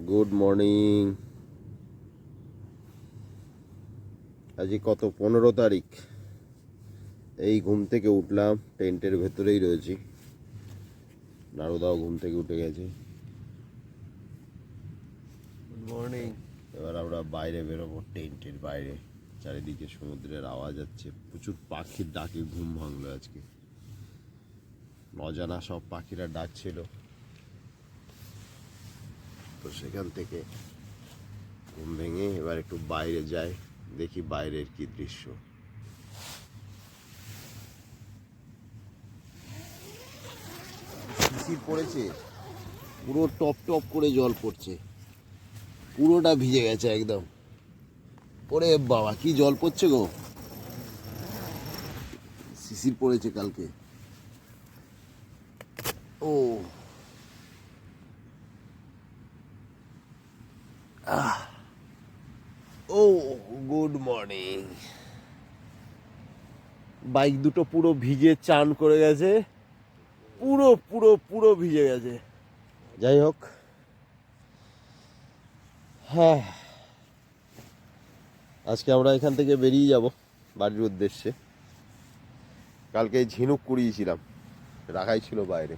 Good morning. আজ কত 15 তারিখ। এই ঘুম থেকে উঠলাম, টেন্টের ভেতরেই রয়েছি। নারুদাও ঘুম থেকে উঠে গেছে। Good morning. এবার আমরা বাইরে বেরোবো, টেন্টের বাইরে। চারিদিকে সমুদ্রের আওয়াজ হচ্ছে, প্রচুর পাখির ডাকে ঘুম ভাঙলো আজকে। অজানা সব পাখিরা ডাকছিল, তো সেখান থেকে ঘুম ভেঙে এবার একটু বাইরে যাই, দেখি বাইরের কি দৃশ্য। শিশির পড়েছে, পুরো টপ টপ করে জল পড়ছে, পুরোটা ভিজে গেছে একদম। ওরে বাবা, কি জল পড়ছে গো! শিশির পড়েছে কালকে। ও ও গুড মর্নিং। বাইক দুটো পুরো ভিজে চান করে গেছে, পুরো পুরো পুরো ভিজে গেছে। যাই হোক, হ্যাঁ, আজকে আমরা এখান থেকে বেরিয়ে যাব বাড়ির উদ্দেশ্যে। কালকে ঝিনুক কুড়িয়েছিলাম, রাখাই ছিল বাইরে।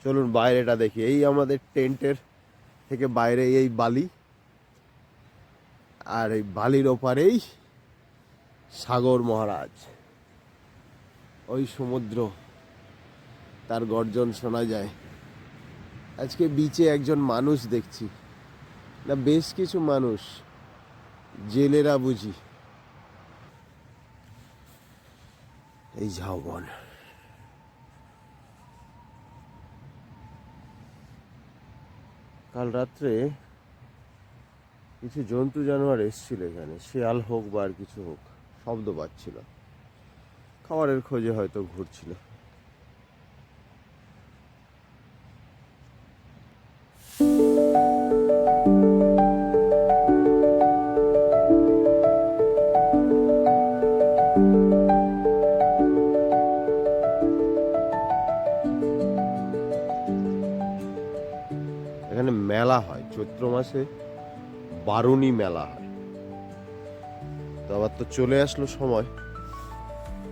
চলুন বাইরেটা দেখি। এই আমাদের টেন্টের থেকে বাইরে এই বালি, আর এই বালির ওপারেই সাগর মহারাজ। ওই সমুদ্র, তার গর্জন শোনা যায়। আজকে বিচে একজন মানুষ দেখছি, না বেশ কিছু মানুষ, জেলেরা বুঝি। এই ঝাউবন, কাল রাত্রে কিছু জন্তু জানোয়ার এসেছিল এখানে, শেয়াল হোক বা আর কিছু হোক, শব্দ পাচ্ছিল, খাবারের খোঁজে হয়তো ঘুরছিল। এখানে মেলা হয় চৈত্র মাসে, বারুণী মেলা হয়। তো আবার তো চলে আসলো সময়,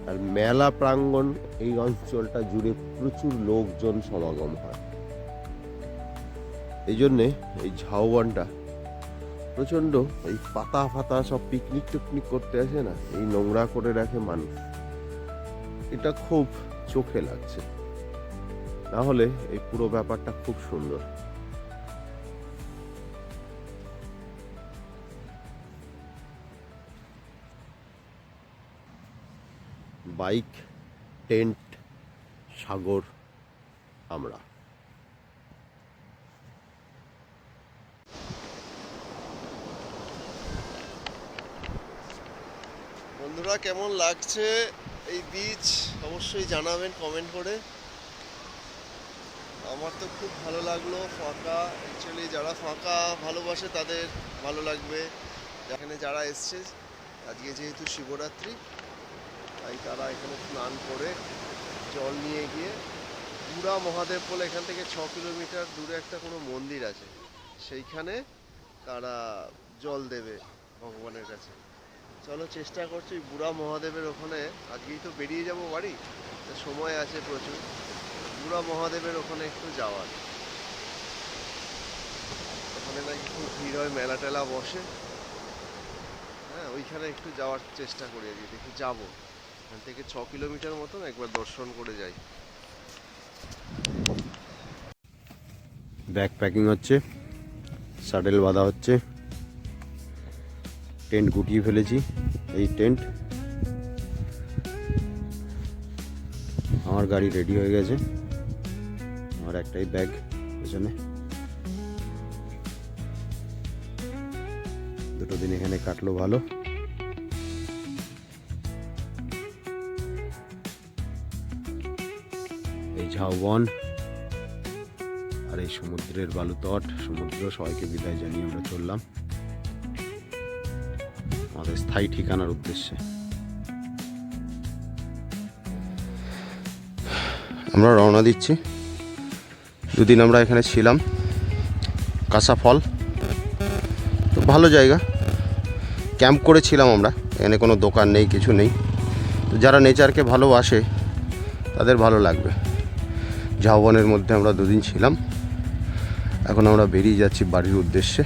আর মেলা প্রাঙ্গণ এই অঞ্চলটা জুড়ে প্রচুর লোকজন সমাগম হয়। এই জন্যে এই ঝাউবনটা প্রচণ্ড, এই পাতা ফাতা সব পিকনিক টিকনিক করতে আসে না, এই নোংরা করে রাখে মানুষ। এটা খুব চোখে লাগছে, না হলে এই পুরো ব্যাপারটা খুব সুন্দর। বাইক, টেন্ট, সাগর, আমরা। বন্ধুরা, কেমন লাগছে এই বিচ অবশ্যই জানাবেন কমেন্ট করে। আমার তো খুব ভালো লাগলো। ফাঁকা, অ্যাকচুয়ালি যারা ফাঁকা ভালোবাসে তাদের ভালো লাগবে। এখানে যারা এসছে, আজকে যেহেতু শিবরাত্রি, তাই তারা এখানে স্নান করে জল নিয়ে গিয়ে বুড়া মহাদেব বলে এখান থেকে 6 কিলোমিটার দূরে একটা কোনো মন্দির আছে, সেইখানে তারা জল দেবে ভগবানের কাছে। চলো চেষ্টা করছি বুড়া মহাদেবের ওখানে, আজকেই তো বেরিয়ে যাব বাড়ি, সময় আছে প্রচুর, বুড়া মহাদেবের ওখানে একটু যাওয়ার। ওখানে নাকি খুব ভিড় হয়, মেলা টেলা বসে। হ্যাঁ, ওইখানে একটু যাওয়ার চেষ্টা করি, আজকে দেখি যাবো। এখান থেকে 6 কিলোমিটার মতন, একবার দর্শন করে যাই। ব্যাগ প্যাকিং হচ্ছে, শাটেল বাঁধা হচ্ছে, টেন্ট গুটিয়ে ফেলেছি। এই টেন্ট, আমার গাড়ি রেডি হয়ে গেছে, আমার একটাই ব্যাগ পেছনে। দুটো দিন এখানে কাটলো ভালো। এই ঝাউবন আর এই সমুদ্রের বালুতট, সমুদ্র, সবাইকে বিদায় জানিয়ে আমরা চললাম আমাদের স্থায়ী ঠিকানার উদ্দেশ্যে। আমরা রওনা দিচ্ছি। দুদিন আমরা এখানে ছিলাম, কাঁচা ফল। তো ভালো জায়গা, ক্যাম্প করেছিলাম আমরা, এখানে কোনো দোকান নেই, কিছু নেই। তো যারা নেচারকে ভালোবাসে তাদের ভালো লাগবে। ঝাউবনের মধ্যে আমরা 2 দিন ছিলাম। এখন আমরা বেরিয়ে যাচ্ছি বাড়ির উদ্দেশ্যে।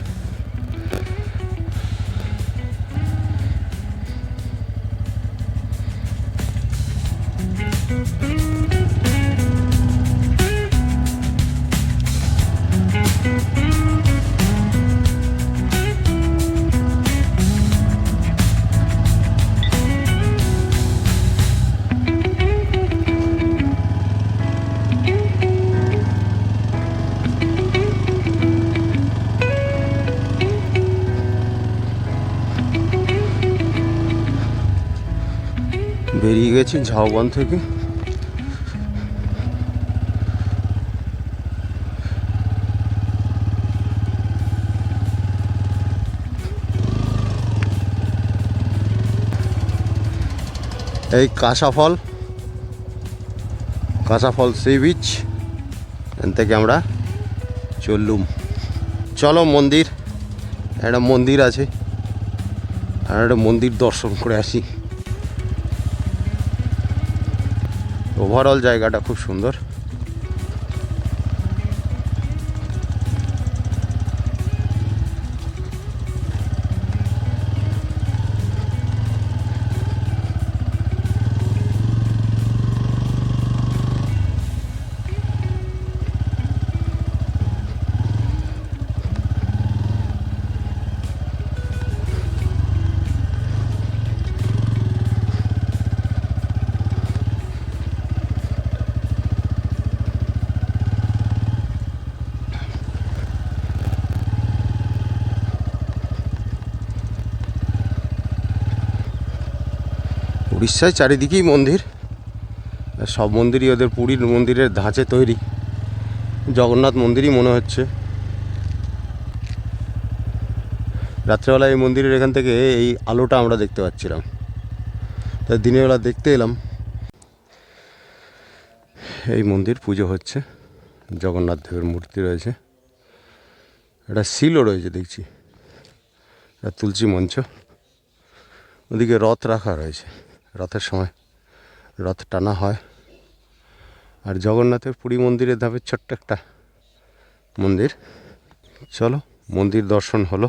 বেরিয়ে গেছি ঝাউবন থেকে। এই কাঁচাফল সি বিচ, এখান থেকে আমরা চললুম। চলো মন্দির, একটা মন্দির আছে, আর একটা মন্দির দর্শন করে আসি। ওভারঅল জায়গাটা খুব সুন্দর। উড়িষ্যায় চারিদিকেই মন্দির, সব মন্দিরই ওদের পুরীর মন্দিরের ধাঁচে তৈরি। জগন্নাথ মন্দিরই মনে হচ্ছে। রাত্রেবেলা এই মন্দিরের এখান থেকে এই আলোটা আমরা দেখতে পাচ্ছিলাম, তাই দিনের বেলা দেখতে এলাম। এই মন্দির পুজো হচ্ছে, জগন্নাথ দেবের মূর্তি রয়েছে, একটা শিলও রয়েছে দেখছি, একটা তুলসী মঞ্চ, ওদিকে রথ রাখা রয়েছে, রথের সময় রথ টানা হয়। আর জগন্নাথের পুরী মন্দিরের ধাপে ছোট্ট একটা মন্দির। চলো মন্দির দর্শন হলো।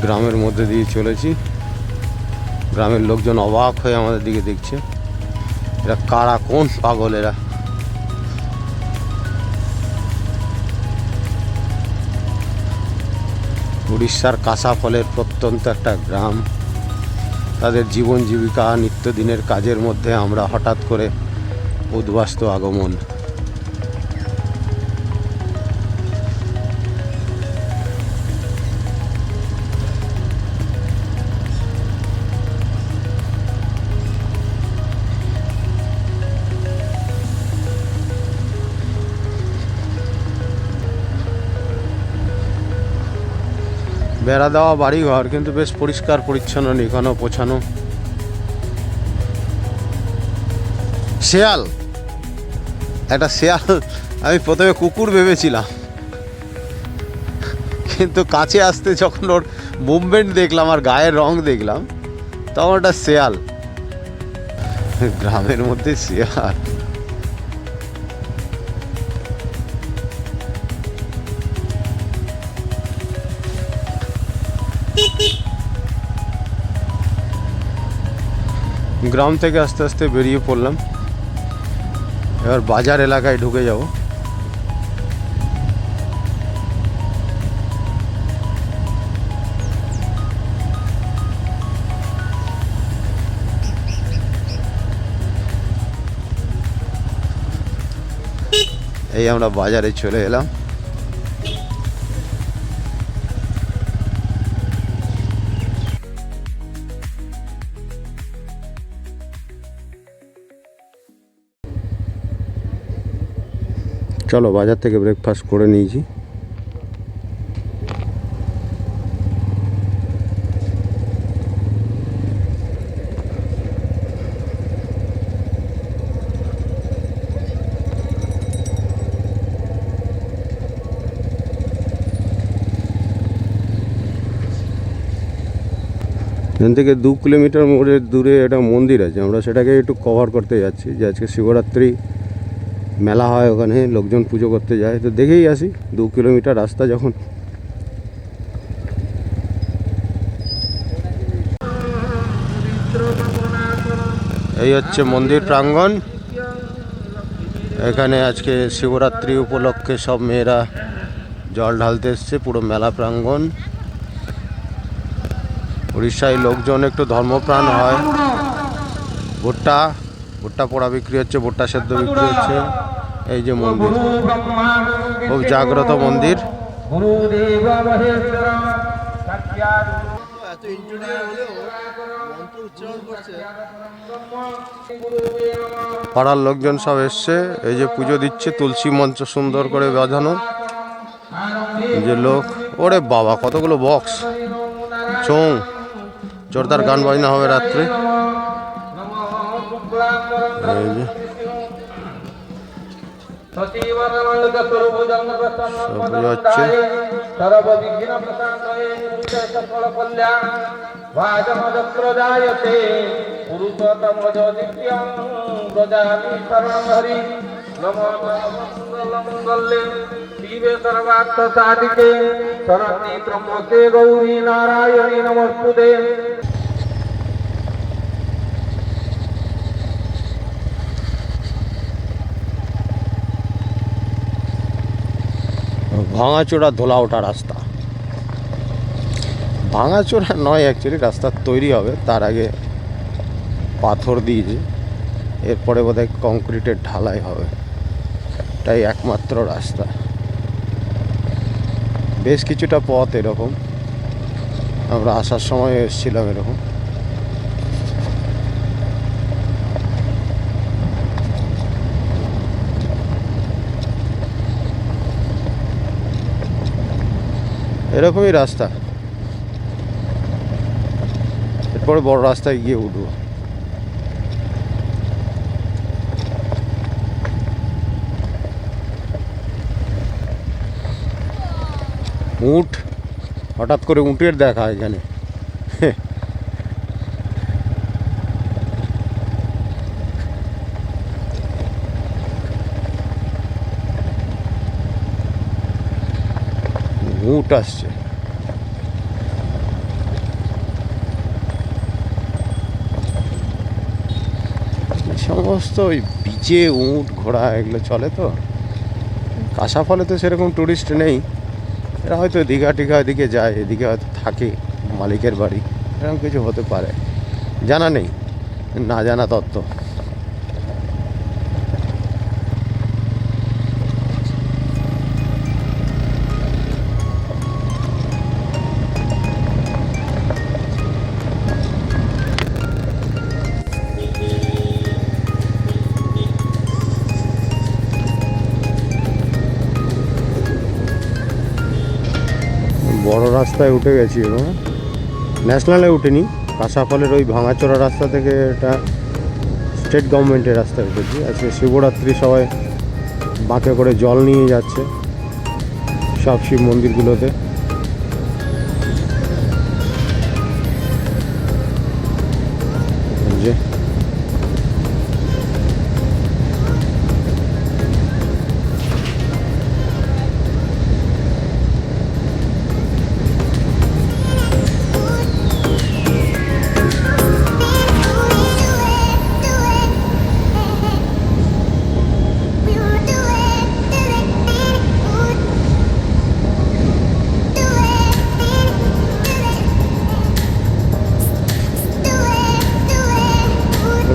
গ্রামের মধ্যে দিয়ে চলেছি, গ্রামের লোকজন অবাক হয়ে আমাদের দিকে দেখছে, এরা কারা, কোন পাগল এরা। উড়িষ্যার কাঁচা ফলের প্রত্যন্ত একটা গ্রাম, তাদের জীবন জীবিকা নিত্যদিনের কাজের মধ্যে আমরা হঠাৎ করে উদ্বাস্তু আগমন। বেড়া দেওয়া বাড়িঘর, কিন্তু বেশ পরিষ্কার পরিচ্ছন্ন, নিঘন পোছানো। শেয়াল, একটা শেয়াল, আমি প্রথমে কুকুর ভেবেছিলাম, কিন্তু কাছে আসতে যখন ওর মুভমেন্ট দেখলাম আর গায়ের রং দেখলাম, তখন ওটা শেয়াল। গ্রামের মধ্যে শেয়াল। গ্রাম থেকে আস্তে আস্তে বেরিয়ে পড়লাম, এবার বাজার এলাকায় ঢুকে যাব। এই আমরা বাজারে চলে এলাম। চলো বাজার থেকে ব্রেকফাস্ট করে নিয়েছি। এখান থেকে 2 কিলোমিটার মোড়ের দূরে একটা মন্দির আছে, আমরা সেটাকে একটু কভার করতে যাচ্ছি। যে আজকে শিবরাত্রি মেলা হয়, ওখানে লোকজন পুজো করতে যায়, তো দেখেই আসি 2 কিলোমিটার রাস্তা যখন। এই হচ্ছে মন্দির প্রাঙ্গণ। এখানে আজকে শিবরাত্রি উপলক্ষে সব মেয়েরা জল ঢালতে এসছে, পুরো মেলা প্রাঙ্গণ। উড়িষ্যায় লোকজন একটু ধর্মপ্রাণ হয়। ভুট্টা পোড়া বিক্রি হচ্ছে, ভুট্টা সেদ্ধ বিক্রি হচ্ছে। এই যে মন্দির, খুব জাগ্রত মন্দির। এত ইন্টেরিয়র হলেও মন্ত্র উচ্চারণ করছে। পাড়ার লোকজন সব এসছে, এই যে পুজো দিচ্ছে, তুলসী মঞ্চ সুন্দর করে বাঁধানো। এই যে লোক, ওরে বাবা কতগুলো বক্স, চোং, জোরদার গান বাজনা হবে রাত্রে। এই যে হচ্ছে শিবে সর্বার্থ সাধিকে শরণ্যে ত্রম্বকে গৌরী নারায়ণী নমস্তুতে। ভাঙাচোরা ধোলা ওঠা রাস্তা। ভাঙাচোরা নয়, অ্যাকচুয়ালি রাস্তা তৈরি হবে, তার আগে পাথর দিয়েছে, এরপরে বোধহয় কংক্রিটের ঢালাই হবে। এটাই একমাত্র রাস্তা। বেশ কিছুটা পথ এরকম, আমরা আসার সময় এসেছিলাম এরকম। এরকমই রাস্তা, এরপরে বড় রাস্তায় গিয়ে উঠবো। উট, হঠাৎ করে উটের দেখা এখানে। উট আসছে। সমস্ত ওই বিচে উট ঘোড়া এগুলো চলে, তো কাঁসা ফলে তো সেরকম টুরিস্ট নেই। এরা হয়তো দীঘা টিঘা এদিকে যায়, এদিকে হয়তো থাকে মালিকের বাড়ি, এরকম কিছু হতে পারে, জানা নেই, না জানা তত্ত্ব। বড় রাস্তায় উঠে গেছি এবং ন্যাশনালে উঠিনি, কাঁসাফলের ওই ভাঙাচোরা রাস্তা থেকে এটা স্টেট গভর্নমেন্টের রাস্তায় উঠেছি। আজকে শিবরাত্রি, সবাই বাঁকে করে জল নিয়ে যাচ্ছে সব শিব মন্দিরগুলোতে। যে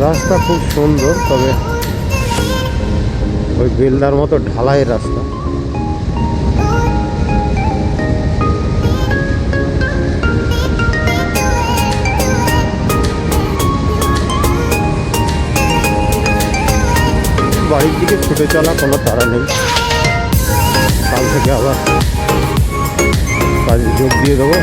রাস্তা খুব সুন্দর, তবে ওই বেলদার মতো ঢালাইয়ের রাস্তা। বাড়ির দিকে ছুটে চলা কোনো তাড়া নেই, কাল থেকে আবার কাজে যোগ দিয়ে দেবো।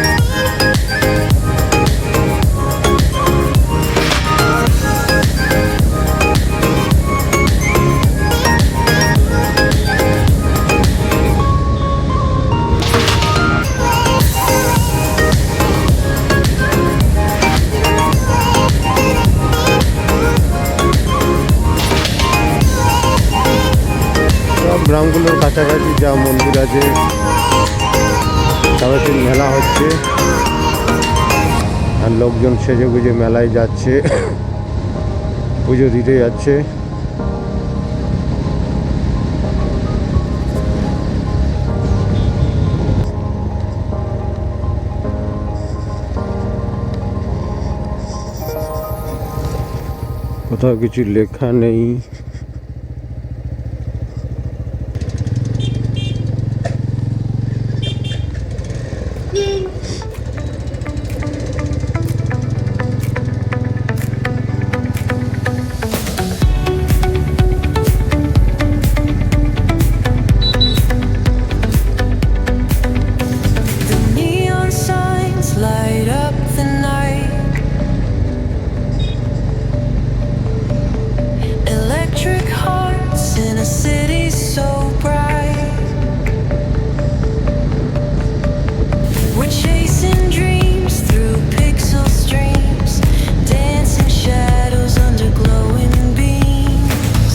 সব গ্রামগুলোর কাছাকাছি যা মন্দির আছে তবে মেলা হচ্ছে আর লোকজন সেজে গুজে মেলায় যাচ্ছে, পুজো দিতে যাচ্ছে। কোথাও কিছু লেখা নেই। Neon signs light up the night. Electric hearts in a city so bright. We're chasing dreams through pixel streams, dancing shadows under glowing beams.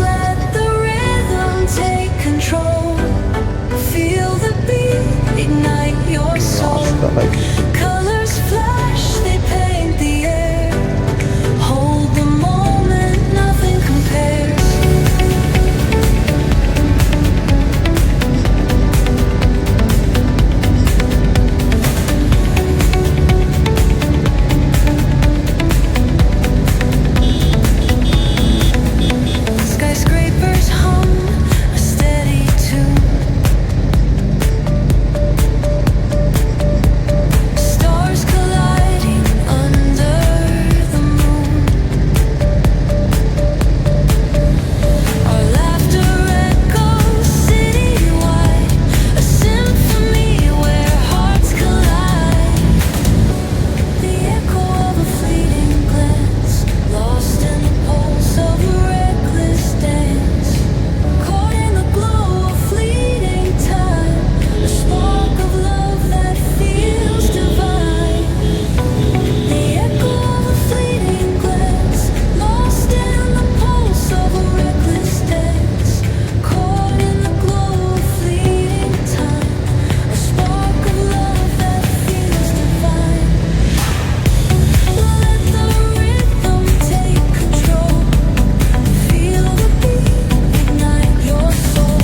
Let the rhythm take control. Feel the beat, ignite your soul. Colors flash, they paint the air. Hold the moment, nothing compares. Skyscrapers hum a steady tune. Stars colliding under the moon. Our laughter echoes citywide, a symphony where hearts collide. The echo of a fleeting glance, lost in the pulse of a reckless dance. Caught in the glow of fleeting time, a spark of love that feels divine. The echo of a fleeting glance, lost in the pulse of a reckless dance. Caught in the glow of fleeting time, a spark of love that feels divine. Let the rhythm take control. Feel the beat, ignite your soul.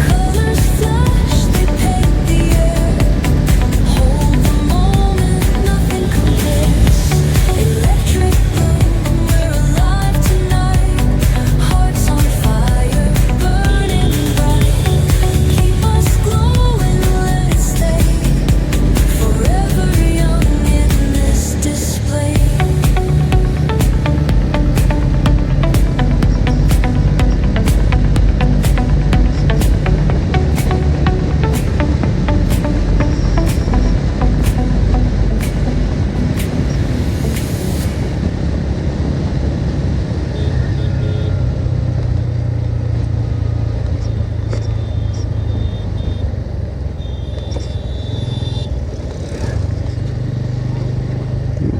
Colors flash, they paint the air. Hold the moment, nothing compares. Electric blue, we're alive tonight. Hearts on fire, burning bright. Keep us glowing, let it stay. Forever young in this display.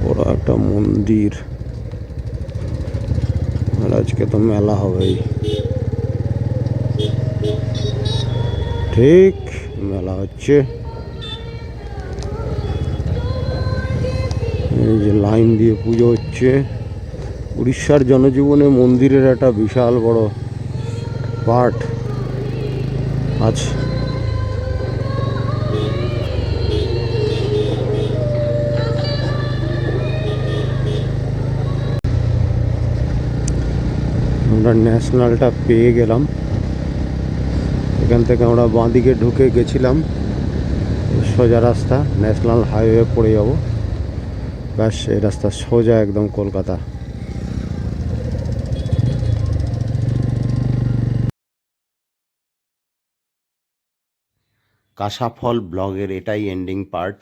বড় একটা মন্দির, আর আজকে তো মেলা হবেই। ঠিক মেলা হচ্ছে, এই যে লাইন দিয়ে পুজো হচ্ছে। উড়িষ্যার জনজীবনে মন্দিরের একটা বিশাল বড় পার্ট আছে। আমরা ন্যাশনালটা পেয়ে গেলাম। এখান থেকে আমরা বাঁদিকে ঢুকে গেছিলাম, সোজা রাস্তা, ন্যাশনাল হাইওয়ে পড়ে যাব। ব্যাস, এই রাস্তা সোজা একদম কলকাতা। কাশাফল ব্লগের এটাই এন্ডিং পার্ট।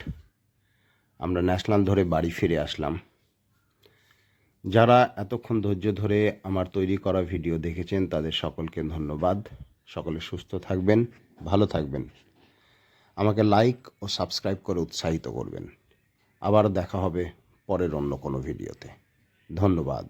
আমরা ন্যাশনাল ধরে বাড়ি ফিরে আসলাম। যারা এতক্ষণ ধৈর্য ধরে আমার তৈরি করা ভিডিও দেখেছেন তাদের সকলকে ধন্যবাদ। সকলে সুস্থ থাকবেন, ভালো থাকবেন। আমাকে লাইক ও সাবস্ক্রাইব করে উৎসাহিত করবেন। আবার দেখা হবে পরের অন্য কোনো ভিডিওতে। ধন্যবাদ।